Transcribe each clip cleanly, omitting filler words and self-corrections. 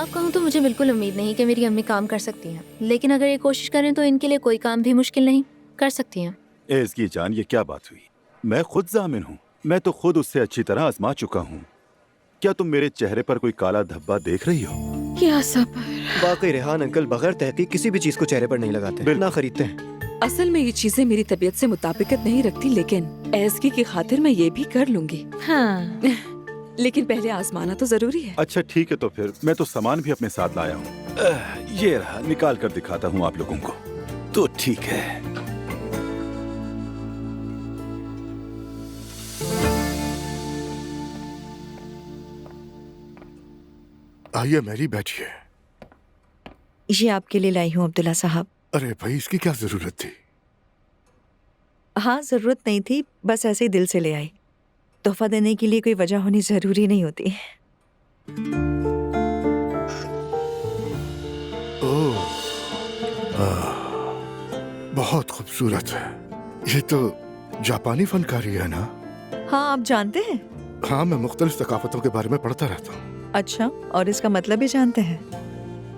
साफ कहूँ तो मुझे बिल्कुल उम्मीद नहीं कि मेरी अम्मी काम कर सकती हैं, लेकिन अगर ये कोशिश करें तो इनके लिए कोई काम भी मुश्किल नहीं, कर सकती हैं। इसकी जान, ये क्या बात हुई? मैं खुद जामिन हूँ, मैं तो खुद उससे अच्छी तरह आजमा चुका हूँ। क्या तुम मेरे चेहरे पर कोई काला धब्बा देख रही हो? क्या सब्र। वाकई रेहान अंकल बगैर तहकीक किसी भी चीज को चेहरे पर नहीं लगाते, ना खरीदते हैं। असल में ये चीजें मेरी तबीयत से मुताबिकत नहीं रखती, लेकिन एसकी की खातिर मैं ये भी कर लूंगी। हाँ। लेकिन पहले आजमाना तो जरूरी है। अच्छा ठीक है, तो फिर मैं तो सामान भी अपने साथ लाया हूँ। ये रहा, निकाल कर दिखाता हूँ आप लोगों को। तो ठीक है। आइए मैरी, बैठिए। ये आपके लिए लाई हूँ अब्दुल्ला साहब। अरे भाई, इसकी क्या जरूरत थी? हाँ, जरूरत नहीं थी, बस ऐसे ही दिल से ले आई। तोहफा देने के लिए कोई वजह होनी जरूरी नहीं होती। ओह, बहुत खूबसूरत है। ये तो जापानी फनकारी है ना? हाँ, आप जानते हैं? हाँ, मैं मुख्तलिफ सकाफतों के बारे में पढ़ता रहता हूँ। अच्छा, और इसका मतलब भी जानते हैं?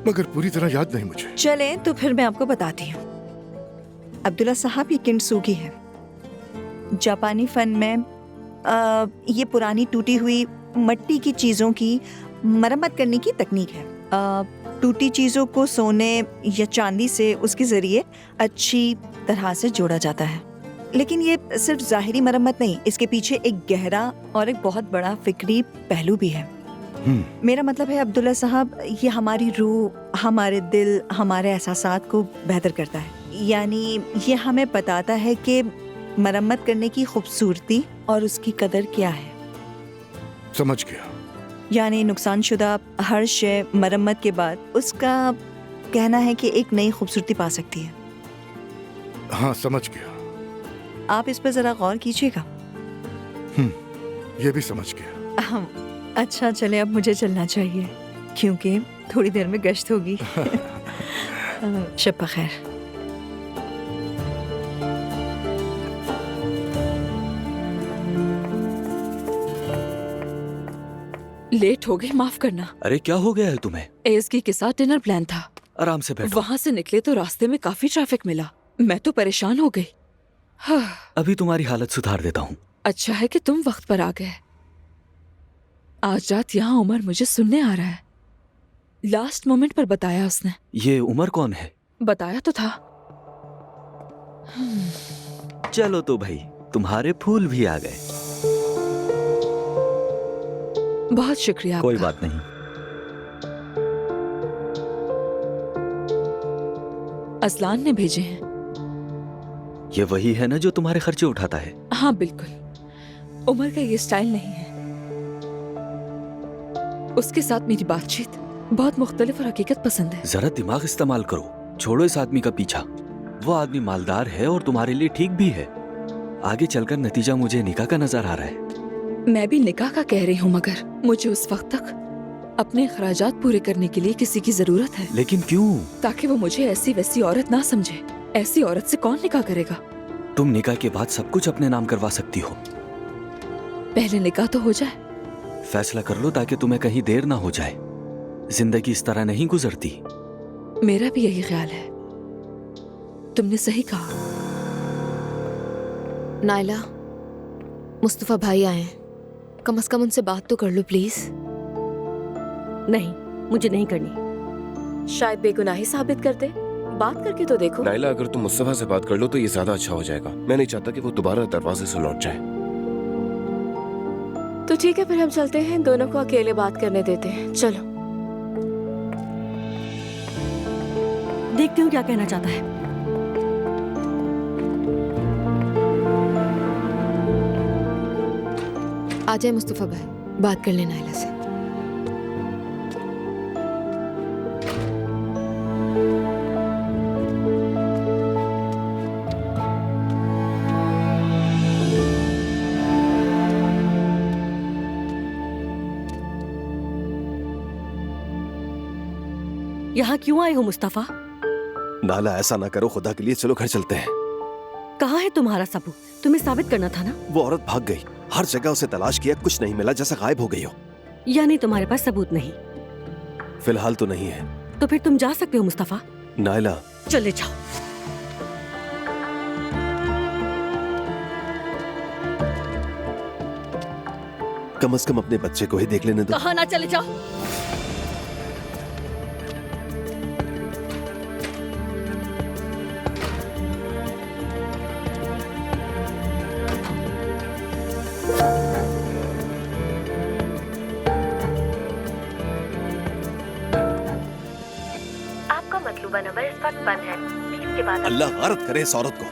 मगर पूरी तरह याद नहीं मुझे। चले तो फिर मैं आपको बताती हूँ। अब्दुल्ला साहब, ये किंटसुगी है। जापानी फन में ये पुरानी टूटी हुई मिट्टी की चीजों की मरम्मत करने की तकनीक है। टूटी चीजों को सोने या चांदी से उसके जरिए अच्छी तरह से जोड़ा जाता है। लेकिन ये सिर्फ जाहिरी मरम्मत नहीं, इसके पीछे एक गहरा और एक बहुत बड़ा फिक्री पहलू भी है। मेरा मतलब है अब्दुल्ला साहब, ये हमारी रूह, हमारे दिल, हमारे एहसासात को बेहतर करता है। यानी ये हमें बताता है कि मरम्मत करने की खूबसूरती और उसकी कदर क्या है। समझ गया। यानी नुकसानशुदा हर शय मरम्मत के बाद उसका कहना है कि एक नई खूबसूरती पा सकती है। हाँ, समझ गया। आप इस पर जरा गौर कीजिएगा। ये भी समझ गया। अच्छा, चले अब मुझे चलना चाहिए क्योंकि थोड़ी देर में गश्त होगी। शब बखैर। लेट हो गई, माफ करना। अरे क्या हो गया है तुम्हें? एसकी के साथ डिनर प्लान था। आराम से बैठो। वहाँ से निकले तो रास्ते में काफी ट्रैफिक मिला, मैं तो परेशान हो गई। हाँ। अभी तुम्हारी हालत सुधार देता हूँ। अच्छा है कि तुम वक्त पर आ गए। आज रात यहाँ उमर मुझे सुनने आ रहा है। लास्ट मोमेंट पर बताया उसने। ये उमर कौन है? बताया तो था। चलो तो भाई, तुम्हारे फूल भी आ गए। बहुत शुक्रिया। कोई बात नहीं। असलान ने भेजे हैं। ये वही है ना जो तुम्हारे खर्चे उठाता है? हाँ बिल्कुल। उमर का ये स्टाइल नहीं है। उसके साथ मेरी बातचीत बहुत मुख्तलिफ और हकीकत पसंद है। जरा दिमाग इस्तेमाल करो, छोड़ो इस आदमी का पीछा। वो आदमी मालदार है और तुम्हारे लिए ठीक भी है। आगे चलकर नतीजा मुझे निकाह का नजर आ रहा है। मैं भी निकाह का कह रही हूँ, मगर मुझे उस वक्त तक अपने अखराजात पूरे करने के लिए किसी की जरूरत है। लेकिन क्यों? ताकि वो मुझे ऐसी वैसी औरत ना समझे। ऐसी औरत से कौन निकाह करेगा? तुम निकाह के बाद सब कुछ अपने नाम करवा सकती हो। पहले निकाह तो हो जाए। फैसला कर लो ताकि तुम्हें कहीं देर ना हो जाए। जिंदगी इस तरह नहीं गुजरती। मेरा भी यही ख्याल है। तुमने सही कहा। नाइला, मुस्तफा भाई आए हैं, कम से कम उनसे बात तो कर लो प्लीज। नहीं, मुझे नहीं करनी। शायद बेगुनाही साबित कर दे। बात करके तो देखो। नाइला, अगर तुम मुस्तफा से बात कर लो तो ये ज्यादा अच्छा हो जाएगा। मैं नहीं चाहता कि वो दोबारा दरवाजे से लौट जाए। तो ठीक है, फिर हम चलते हैं, दोनों को अकेले बात करने देते हैं। चलो देखती हूँ क्या कहना चाहता है। आ जाए मुस्तफा भाई, बात कर लेना नाइला से। यहाँ क्यों आए हो मुस्तफा? नाला, ऐसा ना करो, खुदा के लिए चलो घर चलते हैं। कहाँ है तुम्हारा सबूत? तुम्हें साबित करना था ना। वो औरत भाग गई, हर जगह उसे तलाश किया, कुछ नहीं मिला, जैसा गायब हो गई हो। यानी तुम्हारे पास सबूत नहीं? फिलहाल तो नहीं है। तो फिर तुम जा सकते हो मुस्तफा। नायला, चले जाओ। कम से कम अपने बच्चे को ही देख लेने दो। कहाँ ना चले जाओ। आपका मतलूबा नंबर इस वक्त बंद है, इसके बाद अल्लाह गारत करे इस औरत को।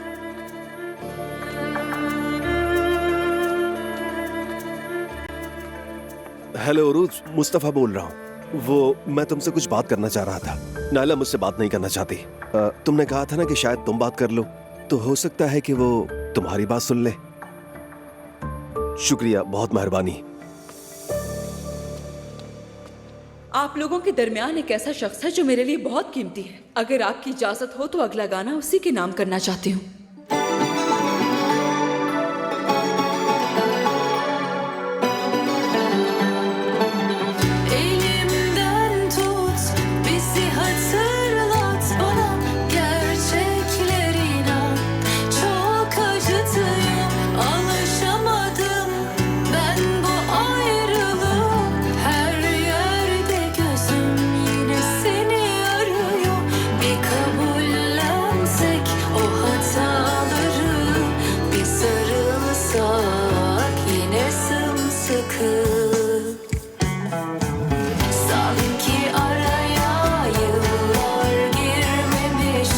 हेलो उरूज, मुस्तफा बोल रहा हूँ। वो मैं तुमसे कुछ बात करना चाह रहा था। नायला मुझसे बात नहीं करना चाहती। तुमने कहा था ना कि शायद तुम बात कर लो, तो हो सकता है कि वो तुम्हारी बात सुन ले। शुक्रिया, बहुत मेहरबानी। आप लोगों के दरमियान एक ऐसा शख्स है जो मेरे लिए बहुत कीमती है। अगर आपकी इजाजत हो तो अगला गाना उसी के नाम करना चाहती हूँ। Elimden tut, bizi hatırlat bana, gerçekler inan. Çok acıtıyım, alışamadım ben bu ayrılığa. Her yerde gözüm yine seni arıyor. Bir kabullensek o hataları, bir sarılsak yine sımsıkı. Sanki araya yıllar girmemiş,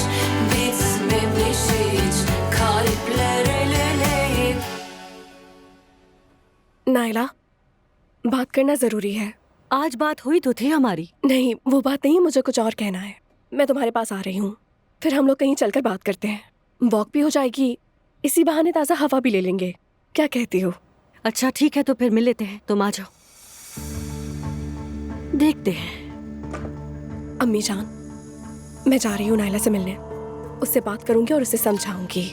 bitmemiş hiç kalpler el eleyip. Naila, बात करना जरूरी है। आज बात हुई तो थी हमारी। नहीं, वो बात नहीं, मुझे कुछ और कहना है। मैं तुम्हारे पास आ रही हूँ, फिर हम लोग कहीं चलकर बात करते हैं। वॉक भी हो जाएगी, इसी बहाने ताज़ा हवा भी ले लेंगे। क्या कहती हो? अच्छा ठीक है, तो फिर मिल लेते हैं। तुम आ जाओ, देखते हैं। अम्मी जान, मैं जा रही हूँ नायला से मिलने। उससे बात करूंगी और उसे समझाऊंगी।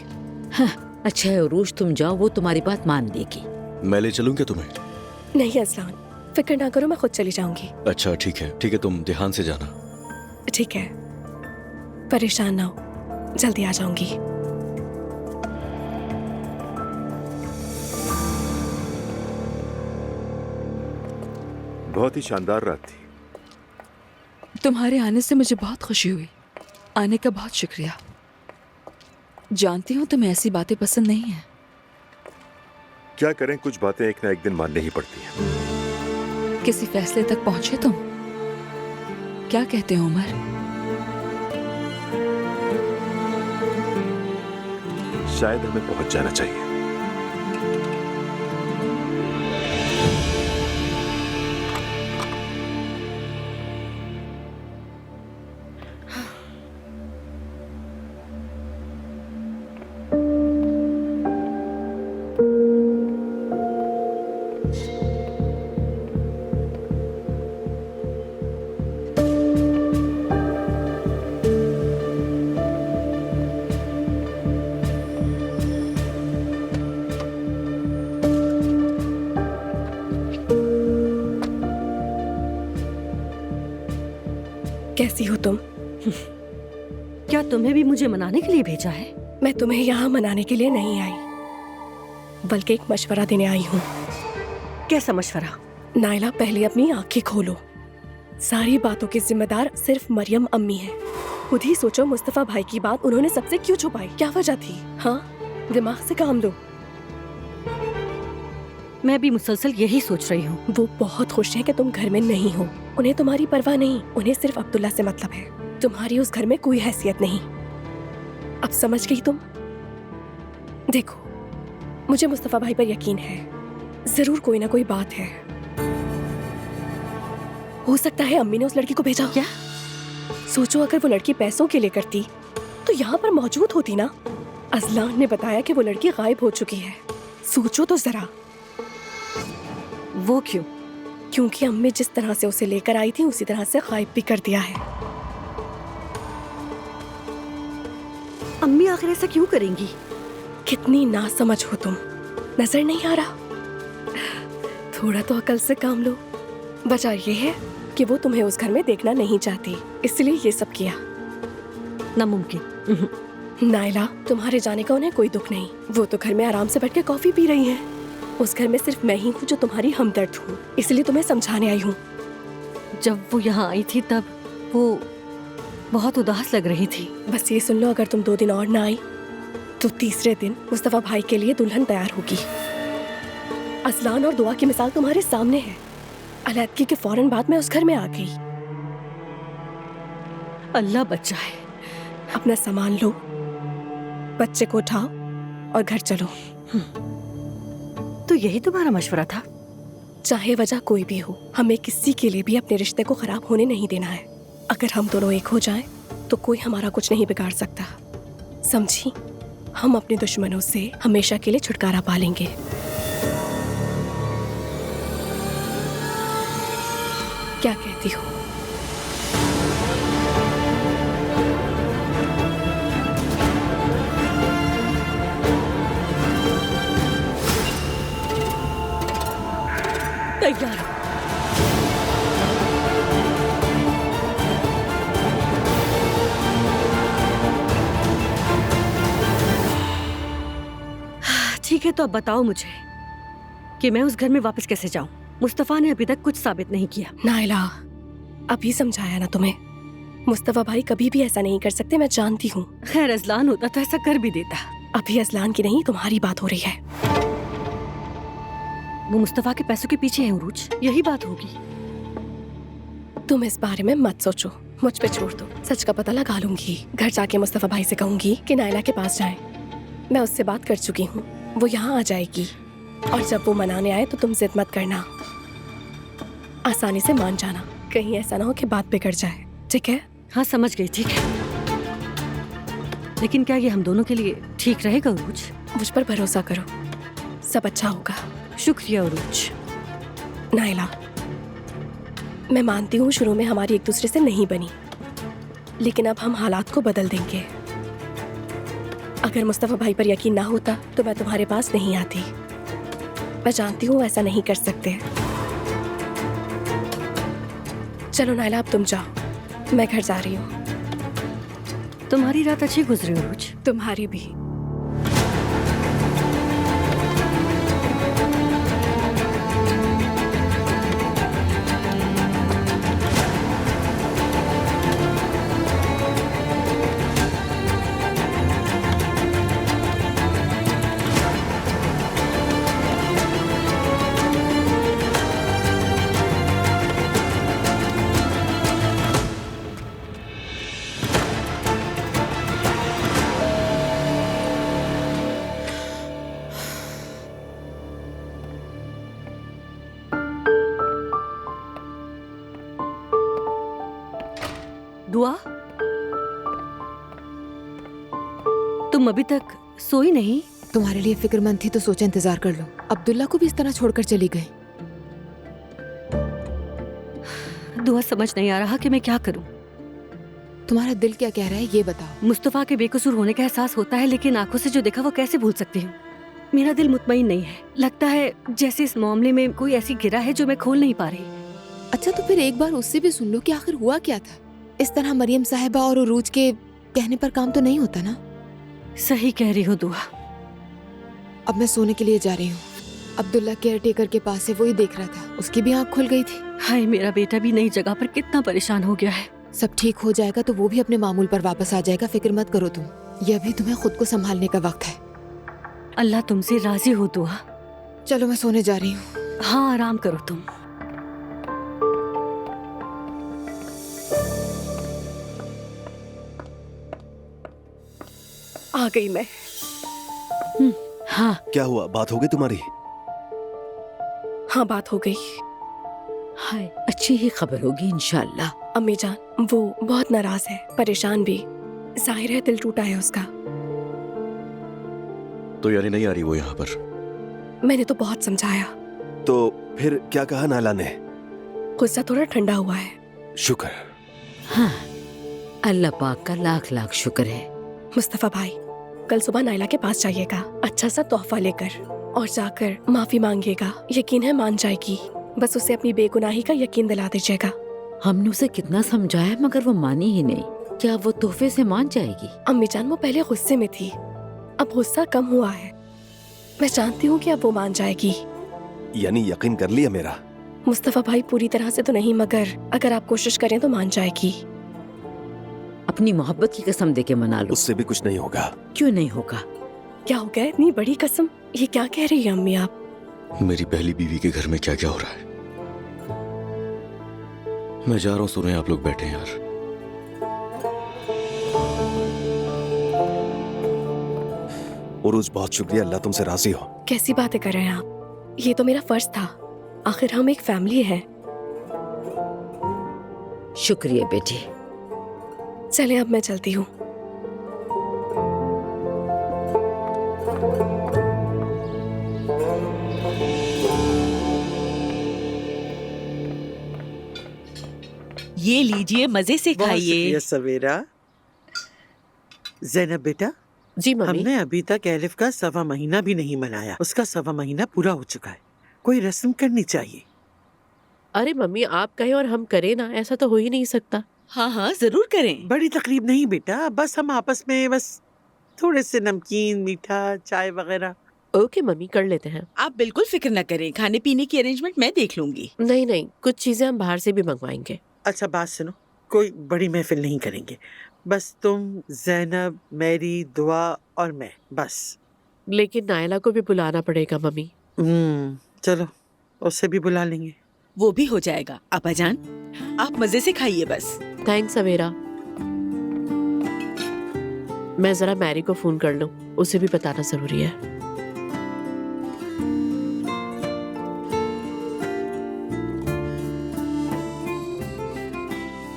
अच्छा है उरूज, तुम जाओ, वो तुम्हारी बात मान लेगी। मैं ले चलूं क्या तुम्हें? नहीं अज़लान, फिक्र ना करो, मैं खुद चली जाऊंगी। अच्छा ठीक है, तुम ध्यान से जाना। ठीक है, परेशान ना हो, जल्दी आ जाऊंगी। बहुत ही शानदार रात थी। तुम्हारे आने से मुझे बहुत खुशी हुई। आने का बहुत शुक्रिया। जानती हूँ तुम्हें ऐसी बातें पसंद नहीं है। क्या करें, कुछ बातें एक ना एक दिन माननी ही पड़ती हैं। किसी फैसले तक पहुंचे तुम? क्या कहते हो उमर? शायद हमें पहुंच जाना चाहिए। कैसी हो तुम? क्या तुम्हें भी मुझे मनाने के लिए भेजा है? मैं तुम्हें यहाँ मनाने के लिए नहीं आई, बल्कि एक मशवरा देने आई हूँ। कैसा मशवरा? नायला, पहले अपनी आंखें खोलो। सारी बातों की जिम्मेदार सिर्फ मरियम अम्मी है। खुद ही सोचो, मुस्तफा भाई की बात उन्होंने सबसे क्यों छुपाई? क्या वजह थी? हाँ, दिमाग से काम लो। मैं भी मुसलसल यही सोच रही हूँ। वो बहुत खुश है कि तुम घर में नहीं हो। उन्हें तुम्हारी परवाह नहीं, उन्हें सिर्फ अब्दुल्ला से मतलब है। तुम्हारी उस घर में कोई हैसियत नहीं। अब समझ गई तुम? देखो, मुझे मुस्तफा भाई पर यकीन है, जरूर कोई ना कोई बात है। हो सकता है अम्मी ने उस लड़की को भेजा। क्या? सोचो, अगर वो लड़की पैसों के लिए करती तो यहाँ पर मौजूद होती ना। अज़लान ने बताया कि वो लड़की गायब हो चुकी है। सोचो तो जरा। वो क्यों? क्योंकि अम्मी जिस तरह से उसे लेकर आई थी उसी तरह से गायब भी कर दिया है। अम्मी आखिर ऐसा क्यों करेंगी? कितनी नासमझ हो तुम, नजर नहीं आ रहा? थोड़ा तो अकल से काम लो। वजह ये है कि वो तुम्हें उस घर में देखना नहीं चाहती, इसलिए ये सब किया। नामुमकिन। नायला, तुम्हारे जाने का उन्हें कोई दुख नहीं। वो तो घर में आराम से बैठ के कॉफी पी रही हैं। उस घर में सिर्फ मैं ही हूँ जो तुम्हारी हमदर्द हूँ, इसलिए तुम्हें समझाने आई हूँ। जब वो यहाँ आई थी तब वो बहुत उदास लग रही थी। बस ये सुन लो, अगर तुम 2 दिन और ना आई तो तीसरे दिन मुस्तफा भाई के लिए दुल्हन तैयार होगी। असलान और दुआ की मिसाल तुम्हारे सामने है। अलैदगी के फौरन बाद मैं उस घर में आ गई। अल्लाह बचाए। अपना सामान लो, बच्चे को उठाओ और घर चलो। तो यही तुम्हारा मशवरा था? चाहे वजह कोई भी हो, हमें किसी के लिए भी अपने रिश्ते को खराब होने नहीं देना है। अगर हम दोनों एक हो जाएं, तो कोई हमारा कुछ नहीं बिगाड़ सकता। समझी? हम अपने दुश्मनों से हमेशा के लिए छुटकारा पा लेंगे। क्या कहती हो? तैयार हो। ठीक है, तो अब बताओ मुझे कि मैं उस घर में वापस कैसे जाऊं? मुस्तफा ने अभी तक कुछ साबित नहीं किया। नायला, अभी समझाया ना तुम्हें। मुस्तफा भाई कभी भी ऐसा नहीं कर सकते, मैं जानती हूँ। खैर, अजलान होता तो ऐसा कर भी देता। अभी अजलान की नहीं, तुम्हारी बात हो रही है। वो मुस्तफा के पैसों के पीछे है उरूज, यही बात होगी। तुम इस बारे में मत सोचो, मुझ पे छोड़ दो। सच का पता लगा लूंगी। घर जाके मुस्तफा भाई से कहूंगी कि नायला के पास जाएं। मैं उससे बात कर चुकी हूँ, वो यहाँ आ जाएगी। और जब वो मनाने आए तो तुम जिद मत करना, आसानी से मान जाना। कहीं ऐसा ना हो कि बात बिगड़ जाए, ठीक है? हाँ, समझ गई, ठीक है। लेकिन क्या ये हम दोनों के लिए ठीक रहेगा उरूज? मुझ पर भरोसा करो, सब अच्छा होगा। शुक्रिया उरूज। नायला, मैं मानती हूँ शुरू में हमारी एक दूसरे से नहीं बनी, लेकिन अब हम हालात को बदल देंगे। अगर मुस्तफा भाई पर यकीन ना होता तो मैं तुम्हारे पास नहीं आती। मैं जानती हूँ ऐसा नहीं कर सकते। चलो नायला, अब तुम जाओ, मैं घर जा रही हूँ। तुम्हारी रात अच्छी गुजरी उरूज। तुम्हारी भी। दुआ, तुम अभी तक सोई नहीं? तुम्हारे लिए फिक्रमंद थी तो सोचा इंतजार कर लो। अब्दुल्ला को भी इस तरह छोड़कर चली गई। दुआ, समझ नहीं आ रहा कि मैं क्या करूं। तुम्हारा दिल क्या कह रहा है ये बताओ। मुस्तफा के बेकसूर होने का एहसास होता है, लेकिन आंखों से जो देखा वो कैसे भूल सकती हूँ। मेरा दिल मुतमईन नहीं है। लगता है जैसे इस मामले में कोई ऐसी गिरा है जो मैं खोल नहीं पा रही। अच्छा, तो फिर एक बार उससे भी सुन लो कि आखिर हुआ क्या था। इस तरह मरियम साहिबा और उरूज के कहने पर काम तो नहीं होता ना। सही कह रही हो दुआ। अब मैं सोने के लिए जा रही हूँ। अब्दुल्ला केयर टेकर के पास से वही देख रहा था, उसकी भी आंख खुल गई थी। हाय, मेरा बेटा भी नई जगह पर कितना परेशान हो गया है। सब ठीक हो जाएगा तो वो भी अपने मामूल पर वापस आ जाएगा, फिक्र मत करो तुम। यह भी तुम्हें खुद को संभालने का वक्त है। अल्लाह तुमसे राजी हो दुआ। चलो मैं सोने जा रही हूँ। हाँ, आराम करो तुम। आ गई मैं। हाँ, क्या हुआ? बात हो गई तुम्हारी? हाँ, बात हो गई। हाय, अच्छी ही खबर होगी इंशाल्लाह। अम्मी जान, वो बहुत नाराज है, परेशान भी। जाहिर है दिल टूटा है उसका। तो यानी नहीं आ रही वो यहाँ पर? मैंने तो बहुत समझाया। तो फिर क्या कहा नायला ने? गुस्सा थोड़ा ठंडा हुआ है। शुक्र। हाँ, अल्लाह पाक का लाख लाख शुक्र है। मुस्तफा भाई, कल सुबह नायला के पास जाइएगा, अच्छा सा तोहफा लेकर, और जाकर माफी मांगिएगा। यकीन है मान जाएगी। बस उसे अपनी बेगुनाही का यकीन दिला दीजिएगा। हमने उसे कितना समझाया मगर वो मानी ही नहीं। क्या वो तोहफे से मान जाएगी? अम्मी जान वो पहले गुस्से में थी, अब गुस्सा कम हुआ है। मैं जानती हूँ कि अब वो मान जाएगी। यानी यकीन कर लिया मेरा? मुस्तफा भाई पूरी तरह से तो नहीं, मगर अगर आप कोशिश करें तो मान जाएगी। अपनी मोहब्बत की कसम देके मना लो। उससे भी कुछ नहीं होगा। क्यों नहीं होगा? क्या हो गया, इतनी बड़ी कसम? ये क्या कह रही है अम्मी आप? मेरी पहली बीवी के घर में क्या क्या हो रहा है। मैं जा रहा हूँ, सुने आप लोग बैठे हैं यार। उरूज बहुत शुक्रिया, अल्लाह तुमसे राजी हो। कैसी बातें कर रहे हैं आप? ये तो मेरा फर्ज था, आखिर हम एक फैमिली है। शुक्रिया बेटी। चले अब मैं चलती हूँ। ये लीजिए, मजे से खाइए। सवेरा। ज़ैनब बेटा। जी मम्मी। हमने अभी तक एलिफ का 1.25 महीना भी नहीं मनाया। उसका 1.25 महीना पूरा हो चुका है। कोई रस्म करनी चाहिए। अरे मम्मी, आप कहें और हम करें ना, ऐसा तो हो ही नहीं सकता। हाँ हाँ जरूर करें। बड़ी तकलीफ नहीं बेटा, बस हम आपस में बस थोड़े से नमकीन, मीठा, चाय वगैरह। ओके मम्मी, कर लेते हैं। आप बिल्कुल फिक्र न करें, खाने पीने की अरेंजमेंट मैं देख लूंगी। नहीं नहीं, कुछ चीजें हम बाहर से भी मंगवाएंगे। अच्छा बात सुनो, कोई बड़ी महफिल नहीं करेंगे, बस तुम, ज़ैनब, मेरी, दुआ और मैं, बस। लेकिन नायला को भी बुलाना पड़ेगा मम्मी। चलो उससे भी बुला लेंगे। वो भी हो जाएगा। आपा जान, आप मजे से खाइए बस। थैंक्स सवेरा। मैं जरा मैरी को फोन कर लूं, उसे भी बताना जरूरी है।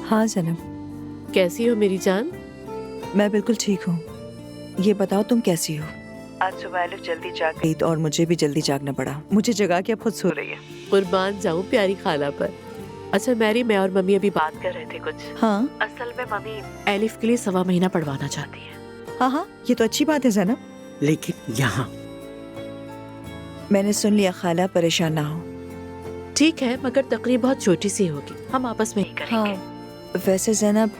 हाँ जनाब। कैसी हो मेरी जान? मैं बिल्कुल ठीक हूँ। ये बताओ तुम कैसी हो? आज सुबह एलिफ जल्दी जाग गई और मुझे भी जल्दी जागना पड़ा। मुझे जगा के अब खुद सो रही है। कुर्बान जाऊं प्यारी खाला पर। अच्छा मैरी, मैं और मम्मी अभी बात कर रहे थे कुछ। हाँ। असल में मम्मी एलिफ के लिए 1.25 महीना पढ़वाना चाहती है। हाँ हाँ, ये तो अच्छी बात है जनाब। लेकिन यहाँ मैंने सुन लिया खाला, परेशान ना हो। ठीक है, मगर तकरीब बहुत छोटी सी होगी, हम आपस में ही करेंगे। हाँ। वैसे जैनब,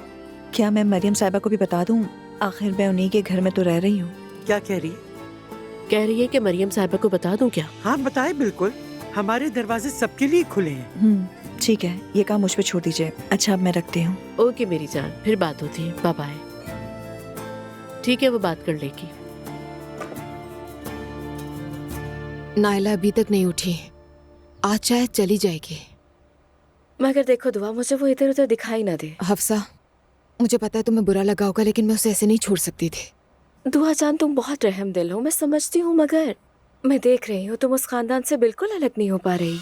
क्या मैं मरियम साहिबा को भी बता दूं? आखिर मैं उन्हीं के घर में तो रह रही हूँ। क्या कह रही? कह रही है कि मरियम साहिबा को बता दूं क्या? हाँ बताए, बिल्कुल। हमारे दरवाजे सबके लिए खुले हैं। ठीक है, ये काम मुझ पे छोड़ दीजिए। अच्छा अब मैं रखती हूँ। ओके मेरी जान, फिर बात होती है। Bye bye. ठीक है, वो बात कर लेगी। नायला अभी तक नहीं उठी, आज शायद चली जाएगी। मगर देखो दुआ, मुझे वो इधर उधर दिखाई ना दे। हफ्सा, मुझे पता है तुम्हें बुरा लगा होगा, लेकिन मैं उसे ऐसे नहीं छोड़ सकती थी। दुआ जान, तुम बहुत रहम दिल हो, मैं समझती हूँ, मगर मैं देख रही हूँ तुम उस खानदान से बिल्कुल अलग नहीं हो पा रही।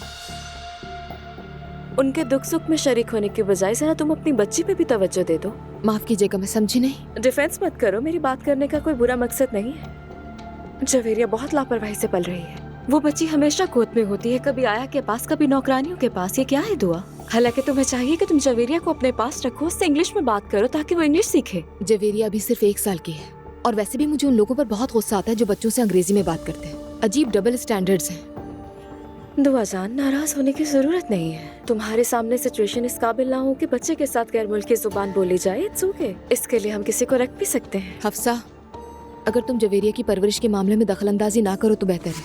उनके दुख सुख में शरीक होने के बजाय जरा तुम अपनी बच्ची पे भी तवज्जो दे दो। माफ कीजिएगा, मैं समझी नहीं। डिफेंस मत करो, मेरी बात करने का कोई बुरा मकसद नहीं है। जवेरिया बहुत लापरवाही से पल रही है। वो बच्ची हमेशा गोद में होती है, कभी आया के पास, कभी नौकरानियों के पास। ये क्या है दुआ? हालांकि तुम्हें चाहिए कि तुम जवेरिया को अपने पास रखो, उससे इंग्लिश में बात करो ताकि वो इंग्लिश सीखे। जवेरिया अभी सिर्फ 1 साल की है, और वैसे भी मुझे उन लोगों पर बहुत गुस्सा आता है जो बच्चों से अंग्रेजी में बात करते हैं। अजीब डबल स्टैंडर्ड्स हैं। दुआ जान, नाराज होने की जरूरत नहीं है। तुम्हारे सामने सिचुएशन इस काबिल ना हो कि बच्चे के साथ गैर मुल्की जुबान बोली जाए। इट्स ओके, इसके लिए हम किसी को रख भी सकते हैं। हफ्सा, अगर तुम जवेरिया की परवरिश के मामले में दखलंदाजी ना करो तो बेहतर है।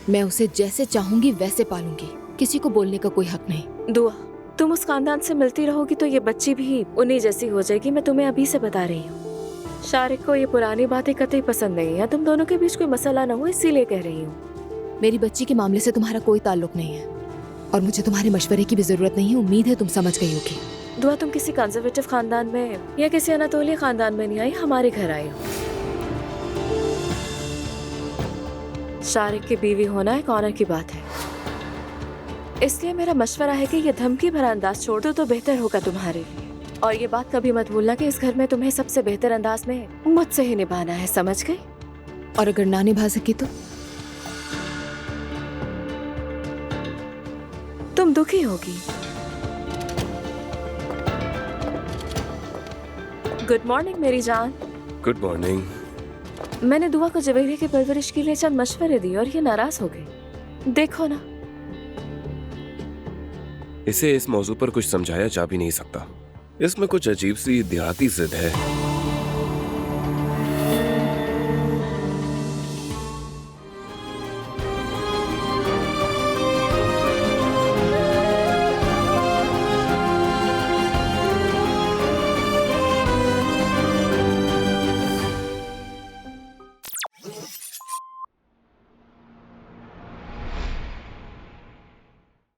मैं उसे जैसे चाहूंगी वैसे पालूंगी, किसी को बोलने का कोई हक नहीं। दुआ, तुम उस खानदान से मिलती रहोगी तो ये बच्ची भी उन्हीं जैसी हो जाएगी। मैं तुम्हें अभी से बता रही हूँ। शारिक को ये पुरानी बातें कतई पसंद नहीं है। तुम दोनों के बीच कोई मसला ना हो, इसीलिए कह रही हूँ। मेरी बच्ची के मामले से तुम्हारा कोई ताल्लुक नहीं है, और मुझे तुम्हारे मशवरे की भी जरूरत नहीं है। उम्मीद है तुम समझ गई होगी। दुआ, तुम किसी कंजर्वेटिव खानदान में या किसी अनातोलिया खानदान में नहीं आई, हमारे घर आई हो। शारिक की बीवी होना एक ऑनर की बात है, इसलिए मेरा मशवरा है कि ये धमकी भरा अंदाज छोड़ दो तो बेहतर होगा तुम्हारे लिए। और ये बात कभी मत भूलना कि इस घर में तुम्हें सबसे बेहतर अंदाज में मुझसे ही निभाना है, समझ गई? और अगर ना निभा सकी तो? तुम दुखी होगी। गुड मॉर्निंग मेरी जान। Good morning. मैंने दुआ को जवेरिया की परवरिश के लिए चंद मशवरे दिए और ये नाराज हो गई। देखो ना, इसे इस मौजू पर कुछ समझाया जा भी नहीं सकता। इसमें कुछ अजीब सी देहाती जिद है।